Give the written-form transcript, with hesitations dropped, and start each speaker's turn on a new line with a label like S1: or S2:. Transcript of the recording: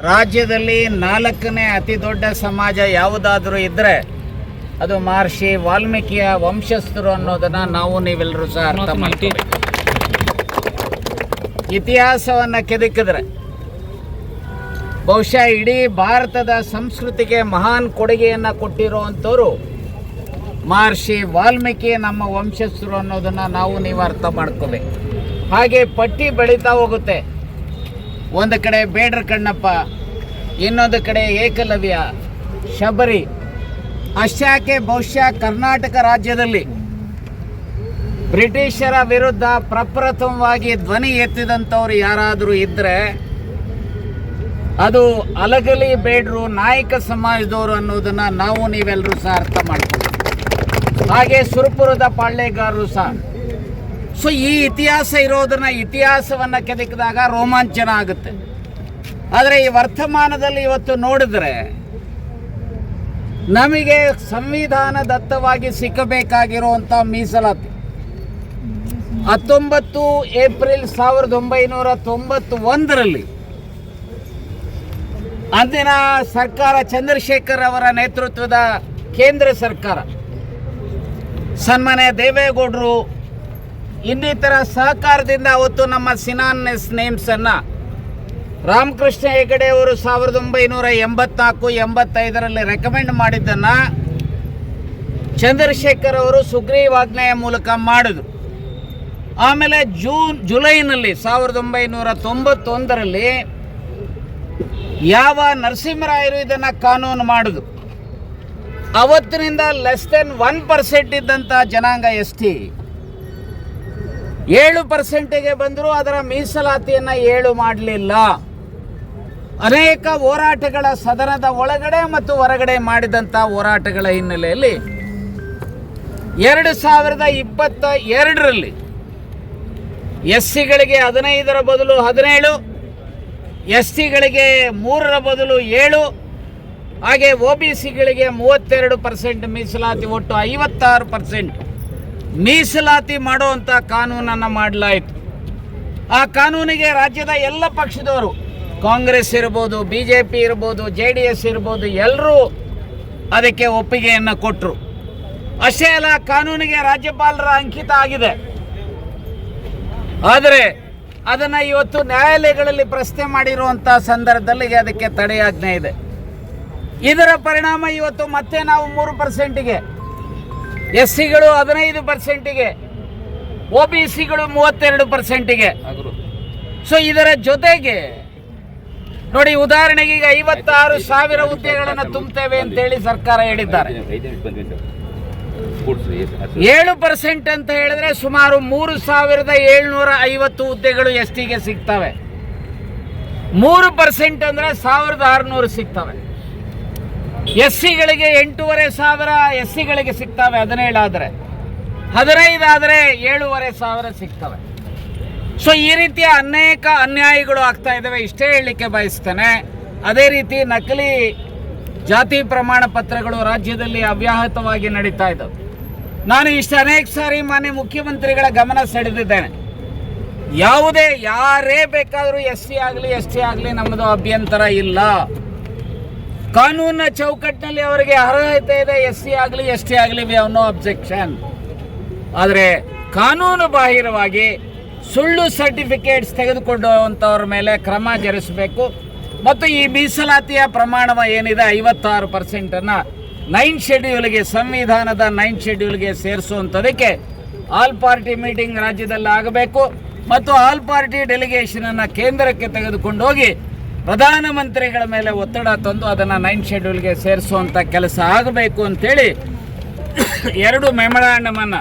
S1: ರಾಜ್ಯದಲ್ಲಿ 4ನೇ ಅತಿ ದೊಡ್ಡ ಸಮಾಜ ಯಾವುದಾದರೂ ಇದ್ದರೆ ಅದು ಮಹರ್ಷಿ ವಾಲ್ಮೀಕಿಯ ವಂಶಸ್ಥರು ಅನ್ನೋದನ್ನು ನಾವು ನೀವೆಲ್ಲರೂ ಸಹ ಅರ್ಥ ಮಾಡ್ತೀವಿ. ಇತಿಹಾಸವನ್ನು ಕೆದಕಿದ್ರೆ ಬಹುಶಃ ಇಡೀ ಭಾರತದ ಸಂಸ್ಕೃತಿಗೆ ಮಹಾನ್ ಕೊಡುಗೆಯನ್ನು ಕೊಟ್ಟಿರುವಂಥವ್ರು ಮಹರ್ಷಿ ವಾಲ್ಮೀಕಿ ನಮ್ಮ ವಂಶಸ್ಥರು ಅನ್ನೋದನ್ನು ನಾವು ನೀವು ಅರ್ಥ ಮಾಡ್ಕೋಬೇಕು. ಹಾಗೆ ಪಟ್ಟಿ ಬೆಳೀತಾ ಹೋಗುತ್ತೆ. ಒಂದು ಕಡೆ ಬೇಡ್ರ ಕಣ್ಣಪ್ಪ, ಇನ್ನೊಂದು ಕಡೆ ಏಕಲವ್ಯ, ಶಬರಿ. ಅಷ್ಟಾಕೆ ಬಹುಶಃ ಕರ್ನಾಟಕ ರಾಜ್ಯದಲ್ಲಿ ಬ್ರಿಟಿಷರ ವಿರುದ್ಧ ಪ್ರಪ್ರಥಮವಾಗಿ ಧ್ವನಿ ಎತ್ತಿದಂಥವ್ರು ಯಾರಾದರೂ ಇದ್ದರೆ ಅದು ಅಲಗಲಿ ಬೇಡ್ರು, ನಾಯಕ ಸಮಾಜದವರು ಅನ್ನೋದನ್ನು ನಾವು ನೀವೆಲ್ಲರೂ ಸಹ ಅರ್ಥ ಮಾಡ್ತೀವಿ. ಹಾಗೆ ಸುರಪುರದ ಪಾಳ್ಯಗಾರರು ಸಹ. ಸೊ ಈ ಇತಿಹಾಸ ಇರೋದನ್ನು, ಇತಿಹಾಸವನ್ನು ಕೆದಕಿದಾಗ ರೋಮಾಂಚನ ಆಗುತ್ತೆ. ಆದರೆ ಈ ವರ್ತಮಾನದಲ್ಲಿ ಇವತ್ತು ನೋಡಿದ್ರೆ ನಮಗೆ ಸಂವಿಧಾನದತ್ತವಾಗಿ ಸಿಕ್ಕಬೇಕಾಗಿರುವಂಥ ಮೀಸಲಾತಿ 19 ಏಪ್ರಿಲ್ 1991ರಲ್ಲಿ ಅಂದಿನ ಸರ್ಕಾರ, ಚಂದ್ರಶೇಖರ್ ಅವರ ನೇತೃತ್ವದ ಕೇಂದ್ರ ಸರ್ಕಾರ, ಸನ್ಮಾನ್ಯ ದೇವೇಗೌಡರು ಇನ್ನಿತರ ಸಹಕಾರದಿಂದ ಅವತ್ತು ನಮ್ಮ ಸಿನಾನ್ನೆಸ್ ನೇಮ್ಸನ್ನು ರಾಮಕೃಷ್ಣ ಹೆಗಡೆ ಅವರು 1984-85ರಲ್ಲಿ ರೆಕಮೆಂಡ್ ಮಾಡಿದ್ದನ್ನು ಚಂದ್ರಶೇಖರ್ ಅವರು ಸುಗ್ರೀವಾಜ್ಞೆಯ ಮೂಲಕ ಮಾಡಿದ್ರು. ಆಮೇಲೆ ಜುಲೈನಲ್ಲಿ 1991ರಲ್ಲಿ ಯಾವ ನರಸಿಂಹರಾಯರು ಇದನ್ನು ಕಾನೂನು ಮಾಡಿದ್ರು. ಅವತ್ತಿನಿಂದ <1% ಇದ್ದಂಥ ಜನಾಂಗ ST 7%ಗೆ ಬಂದರೂ ಅದರ ಮೀಸಲಾತಿಯನ್ನು 7 ಮಾಡಲಿಲ್ಲ. ಅನೇಕ ಹೋರಾಟಗಳ ಸದನದ ಒಳಗಡೆ ಮತ್ತು ಹೊರಗಡೆ ಮಾಡಿದಂಥ ಹೋರಾಟಗಳ ಹಿನ್ನೆಲೆಯಲ್ಲಿ 2022ರಲ್ಲಿ SCಗಳಿಗೆ 15ರ ಬದಲು 17, STಗಳಿಗೆ 3ರ ಬದಲು 7, ಹಾಗೆ OBCಗಳಿಗೆ 32% ಮೀಸಲಾತಿ, ಒಟ್ಟು 56% ಮೀಸಲಾತಿ ಮಾಡುವಂಥ ಕಾನೂನನ್ನು ಮಾಡಲಾಯಿತು. ಆ ಕಾನೂನಿಗೆ ರಾಜ್ಯದ ಎಲ್ಲ ಪಕ್ಷದವರು, ಕಾಂಗ್ರೆಸ್ ಇರ್ಬೋದು, BJP ಇರ್ಬೋದು, JDS ಇರ್ಬೋದು, ಎಲ್ಲರೂ ಅದಕ್ಕೆ ಒಪ್ಪಿಗೆಯನ್ನು ಕೊಟ್ಟರು. ಅಷ್ಟೇ ಅಲ್ಲ, ಕಾನೂನಿಗೆ ರಾಜ್ಯಪಾಲರ ಅಂಕಿತ ಆಗಿದೆ. ಆದರೆ ಅದನ್ನು ಇವತ್ತು ನ್ಯಾಯಾಲಯಗಳಲ್ಲಿ ಪ್ರಶ್ನೆ ಮಾಡಿರುವಂಥ ಸಂದರ್ಭದಲ್ಲಿ ಅದಕ್ಕೆ ತಡೆಯಾಜ್ಞೆ ಇದೆ. ಇದರ ಪರಿಣಾಮ ಇವತ್ತು ಮತ್ತೆ ನಾವು 3%ಗೆ, SCಗಳು 15%ಗೆ, OBCಗಳು 32%ಗೆ. ಸೊ ಇದರ ಜೊತೆಗೆ ನೋಡಿ, ಉದಾಹರಣೆಗೆ ಈಗ 56,000 ಹುದ್ದೆಗಳನ್ನು ತುಂಬುತ್ತೇವೆ ಅಂತೇಳಿ ಸರ್ಕಾರ ಹೇಳಿದ್ದಾರೆ. 7% ಅಂತ ಹೇಳಿದ್ರೆ ಸುಮಾರು 3,750 ಹುದ್ದೆಗಳು STಗೆ ಸಿಗ್ತವೆ. 3% ಅಂದರೆ 1,600 ಸಿಗ್ತವೆ. SCಗಳಿಗೆ 8,500 SCಗಳಿಗೆ ಸಿಗ್ತವೆ. 17 ಆದರೆ, 15 ಆದರೆ 7,500 ಸಿಗ್ತವೆ. ಸೊ ಈ ರೀತಿಯ ಅನೇಕ ಅನ್ಯಾಯಗಳು ಆಗ್ತಾ ಇದ್ದಾವೆ. ಇಷ್ಟೇ ಹೇಳಲಿಕ್ಕೆ ಬಯಸ್ತೇನೆ. ಅದೇ ರೀತಿ ನಕಲಿ ಜಾತಿ ಪ್ರಮಾಣ ಪತ್ರಗಳು ರಾಜ್ಯದಲ್ಲಿ ಅವ್ಯಾಹತವಾಗಿ ನಡೀತಾ ಇದ್ದಾವೆ. ನಾನು ಅನೇಕ ಸಾರಿ ಮಾನ್ಯ ಮುಖ್ಯಮಂತ್ರಿಗಳ ಗಮನ ಸೆಳೆದಿದ್ದೇನೆ. ಯಾರೇ ಬೇಕಾದರೂ SC ಆಗಲಿ ST ಆಗಲಿ ನಮ್ಮದು ಅಭ್ಯಂತರ ಇಲ್ಲ. ಕಾನೂನಿನ ಚೌಕಟ್ಟಿನಲ್ಲಿ ಅವರಿಗೆ ಅರ್ಹತೆ ಇದೆ. SC ಆಗಲಿ ST ಆಗಲಿ, ವಿ ಹ್ಯಾವ್ ನೋ ಅಬ್ಜೆಕ್ಷನ್. ಆದರೆ ಕಾನೂನು ಬಾಹಿರವಾಗಿ ಸುಳ್ಳು ಸರ್ಟಿಫಿಕೇಟ್ಸ್ ತೆಗೆದುಕೊಂಡಂಥವ್ರ ಮೇಲೆ ಕ್ರಮ ಜರುಗಿಸಬೇಕು. ಮತ್ತು ಈ ಮೀಸಲಾತಿಯ ಪ್ರಮಾಣ ಏನಿದೆ 56%ನ್ನು 9th ಶೆಡ್ಯೂಲ್ಗೆ, ಸಂವಿಧಾನದ 9th ಶೆಡ್ಯೂಲ್ಗೆ ಸೇರಿಸುವಂಥದಕ್ಕೆ ಆಲ್ ಪಾರ್ಟಿ ಮೀಟಿಂಗ್ ರಾಜ್ಯದಲ್ಲಿ ಆಗಬೇಕು. ಮತ್ತು ಆಲ್ ಪಾರ್ಟಿ ಡೆಲಿಗೇಷನನ್ನು ಕೇಂದ್ರಕ್ಕೆ ತೆಗೆದುಕೊಂಡು ಹೋಗಿ ಪ್ರಧಾನಮಂತ್ರಿಗಳ ಮೇಲೆ ಒತ್ತಡ ತಂದು ಅದನ್ನು 9th ಶೆಡ್ಯೂಲ್ಗೆ ಸೇರಿಸುವಂಥ ಕೆಲಸ ಆಗಬೇಕು ಅಂತೇಳಿ 2 ಮೆಮೊರಾಂಡಮನ್ನು